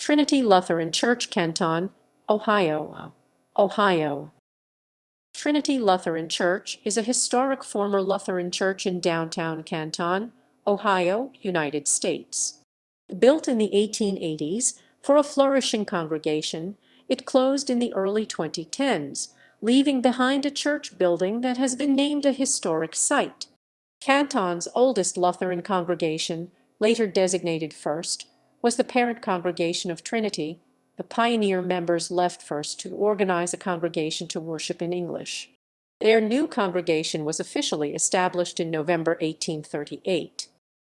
Trinity Lutheran Church, Canton, Ohio. Ohio. Trinity Lutheran Church is a historic former Lutheran church in downtown Canton, Ohio, United States. Built in the 1880s for a flourishing congregation, it closed in the early 2010s, leaving behind a church building that has been named a historic site. Canton's oldest Lutheran congregation, later designated First, was the parent congregation of Trinity. The pioneer members left First to organize a congregation to worship in English. Their new congregation was officially established in November 1838.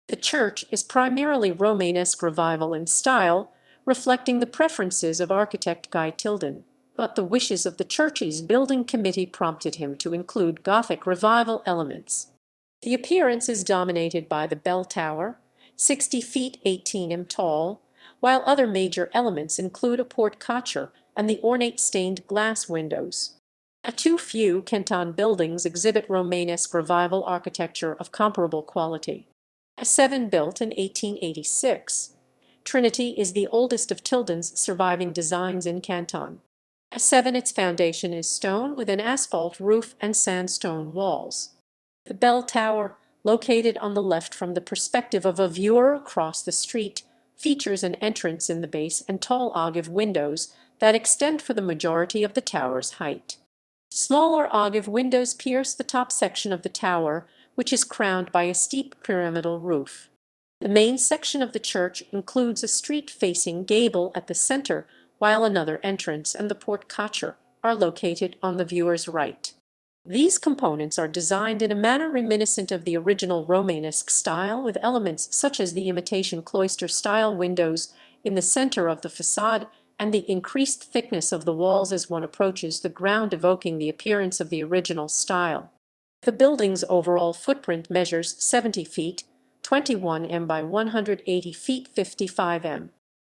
The church is primarily Romanesque Revival in style, reflecting the preferences of architect Guy Tilden, but the wishes of the church's building committee prompted him to include Gothic Revival elements. The appearance is dominated by the bell tower, 60 feet 18 in tall, while other major elements include a porte-cochere and the ornate stained glass windows. Two Few Canton buildings exhibit Romanesque Revival architecture of comparable quality. A7 built in 1886. Trinity is the oldest of Tilden's surviving designs in Canton. A7 its foundation is stone with an asphalt roof and sandstone walls. The bell tower, located on the left from the perspective of a viewer across the street, features an entrance in the base and tall ogive windows that extend for the majority of the tower's height. Smaller ogive windows pierce the top section of the tower, which is crowned by a steep pyramidal roof. The main section of the church includes a street-facing gable at the center, while another entrance and the porte-cochere are located on the viewer's right. These components are designed in a manner reminiscent of the original Romanesque style, with elements such as the imitation cloister-style windows in the center of the facade and the increased thickness of the walls as one approaches the ground, evoking the appearance of the original style. The building's overall footprint measures 70 feet, 21 m by 180 feet, 55 m.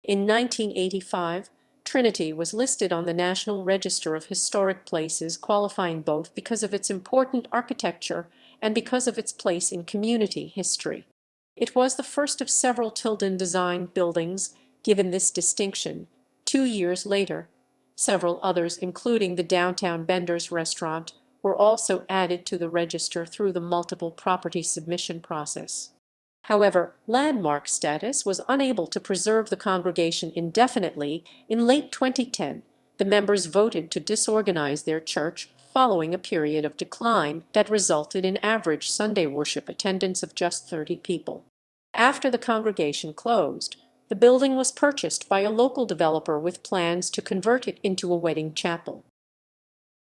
In 1985, Trinity was listed on the National Register of Historic Places, qualifying both because of its important architecture and because of its place in community history. It was the first of several Tilden-designed buildings given this distinction. 2 years later, several others, including the downtown Bender's restaurant, were also added to the register through the multiple property submission process. However, landmark status was unable to preserve the congregation indefinitely. In late 2010, the members voted to disorganize their church following a period of decline that resulted in average Sunday worship attendance of just 30 people. After the congregation closed, the building was purchased by a local developer with plans to convert it into a wedding chapel.